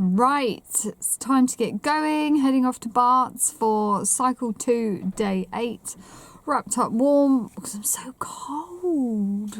Right, it's time to get going, heading off to Bart's for cycle 2, day 8. Wrapped up warm because I'm so cold.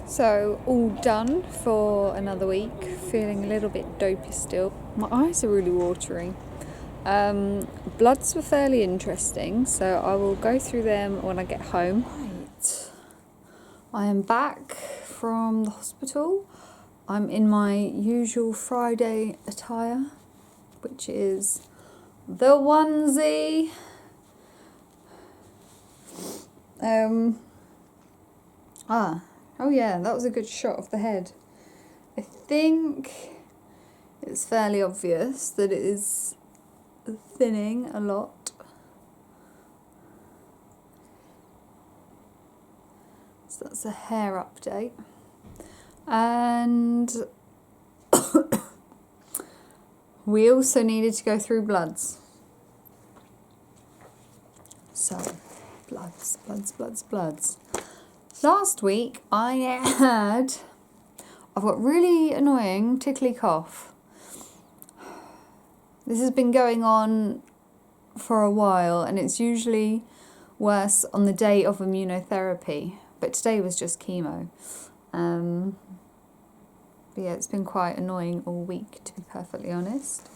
So, all done for another week, feeling a little bit dopey still. My eyes are really watering. Bloods were fairly interesting, so I will go through them when I get home. Right. I am back from the hospital. I'm in my usual Friday attire, which is the onesie. Oh yeah, that was a good shot of the head. I think it's fairly obvious that it is thinning a lot. So that's a hair update. And we also needed to go through bloods. So, bloods. Last week I've got really annoying tickly cough. This has been going on for a while and it's usually worse on the day of immunotherapy, but today was just chemo. But yeah, it's been quite annoying all week, to be perfectly honest.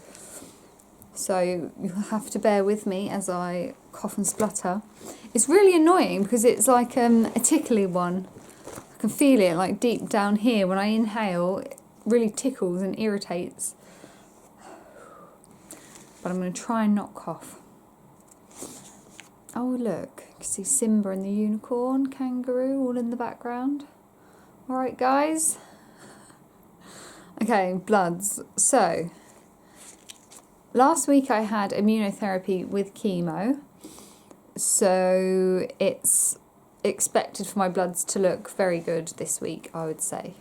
So you'll have to bear with me as I cough and splutter. It's really annoying because it's like a tickly one. I can feel it like deep down here when I inhale. It really tickles and irritates. But I'm going to try and not cough. Oh look, you can see Simba and the unicorn, kangaroo all in the background. Alright guys. Okay, bloods. So, last week I had immunotherapy with chemo, so it's expected for my bloods to look very good this week, I would say.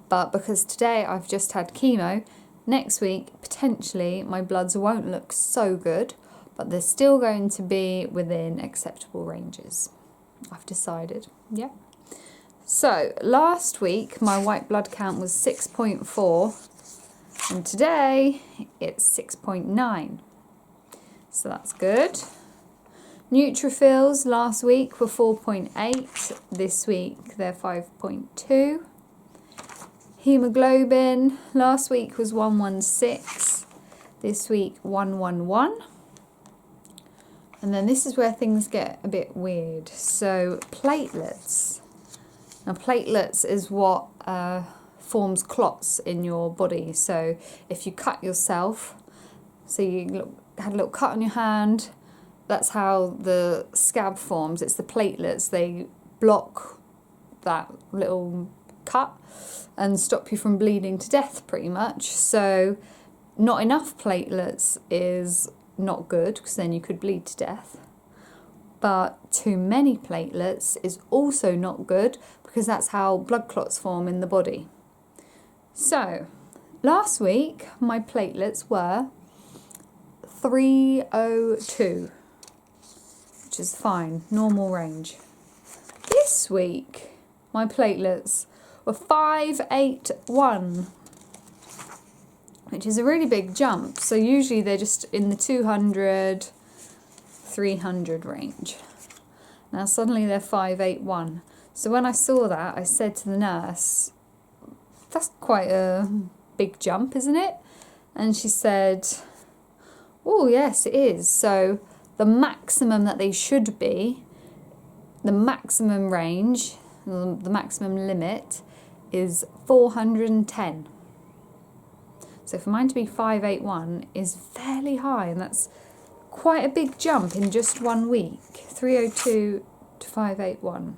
But because today I've just had chemo, next week potentially my bloods won't look so good, but they're still going to be within acceptable ranges. I've decided, yeah. So, last week my white blood count was 6.4. And today it's 6.9, so that's good. Neutrophils last week were 4.8, this week they're 5.2. Hemoglobin last week was 116, this week 111. And then this is where things get a bit weird. So platelets. Now platelets is what forms clots in your body. So if you cut yourself, so you had a little cut on your hand, that's how the scab forms. It's the platelets. They block that little cut and stop you from bleeding to death pretty much. So not enough platelets is not good because then you could bleed to death. But too many platelets is also not good because that's how blood clots form in the body. So, last week my platelets were 302, which is fine, normal range. This week my platelets were 581, which is a really big jump. So usually they're just in the 200, 300 range. Now suddenly they're 581. So when I saw that, I said to the nurse, that's quite a big jump, isn't it? And she said, oh yes, it is. So the maximum that they should be, the maximum range, the maximum limit is 410. So for mine to be 581 is fairly high, and that's quite a big jump in just 1 week. 302 to 581.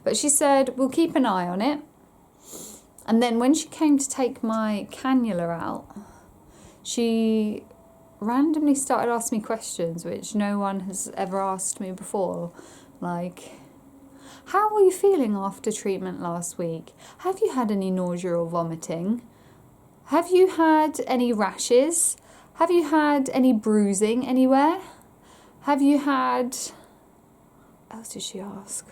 But she said, we'll keep an eye on it. And then when she came to take my cannula out, she randomly started asking me questions which no one has ever asked me before. Like, how were you feeling after treatment last week? Have you had any nausea or vomiting? Have you had any rashes? Have you had any bruising anywhere? Have you had... What else did she ask?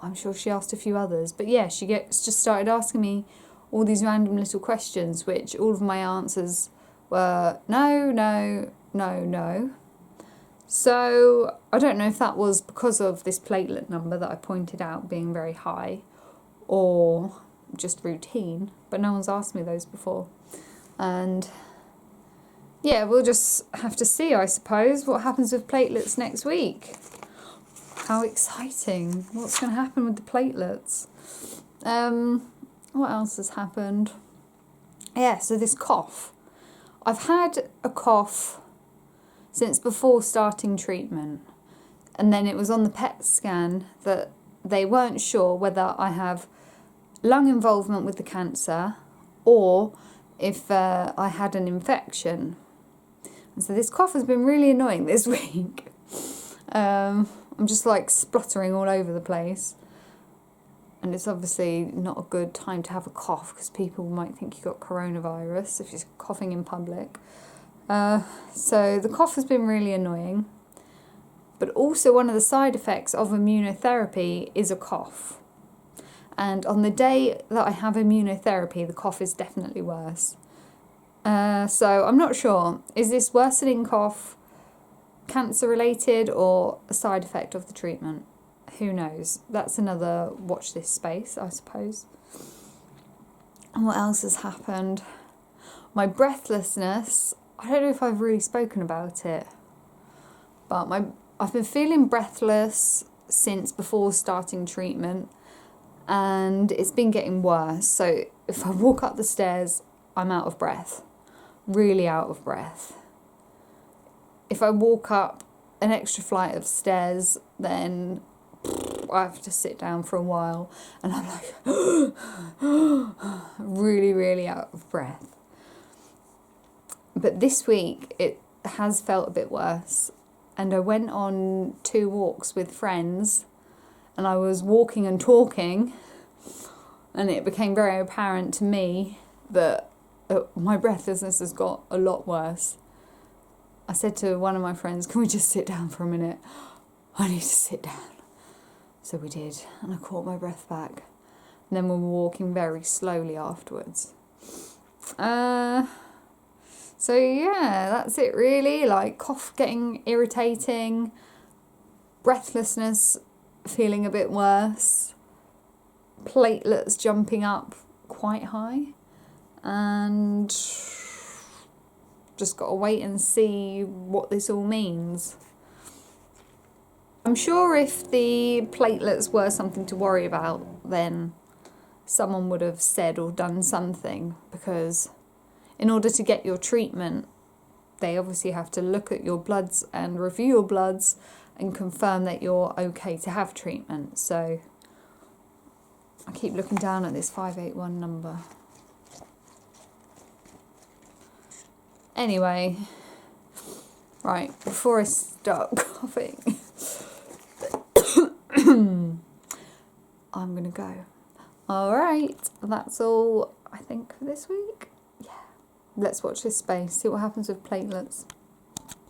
I'm sure she asked a few others. But yeah, she just started asking me all these random little questions, which all of my answers were no, no, no, no. So I don't know if that was because of this platelet number that I pointed out being very high, or just routine, but no one's asked me those before. And yeah, we'll just have to see, I suppose, what happens with platelets next week. How exciting. What's going to happen with the platelets? What else has happened? Yeah, so this cough. I've had a cough since before starting treatment. And then it was on the PET scan that they weren't sure whether I have lung involvement with the cancer or if I had an infection. And so this cough has been really annoying this week. I'm just like spluttering all over the place. And it's obviously not a good time to have a cough because people might think you got coronavirus if you're coughing in public. So the cough has been really annoying. But also one of the side effects of immunotherapy is a cough. And on the day that I have immunotherapy, the cough is definitely worse. So I'm not sure. Is this worsening cough cancer related or a side effect of the treatment? Who knows? That's another watch this space, I suppose. And what else has happened? My breathlessness. I don't know if I've really spoken about it, but I've been feeling breathless since before starting treatment, and it's been getting worse. So if I walk up the stairs, I'm out of breath, really out of breath. If I walk up an extra flight of stairs, then I have to sit down for a while, and I'm like really, really out of breath. But this week it has felt a bit worse, and I went on 2 walks with friends, and I was walking and talking, and it became very apparent to me that my breathlessness has got a lot worse. I said to one of my friends, can we just sit down for a minute? I need to sit down. So we did, and I caught my breath back. And then we were walking very slowly afterwards. So yeah, that's it really. Like cough getting irritating, breathlessness feeling a bit worse, platelets jumping up quite high, and just got to wait and see what this all means. I'm sure if the platelets were something to worry about, then someone would have said or done something, because in order to get your treatment, they obviously have to look at your bloods and review your bloods and confirm that you're okay to have treatment. So I keep looking down at this 581 number. Anyway, right, before I start coughing, I'm going to go. All right, that's all I think for this week. Yeah, let's watch this space, see what happens with platelets.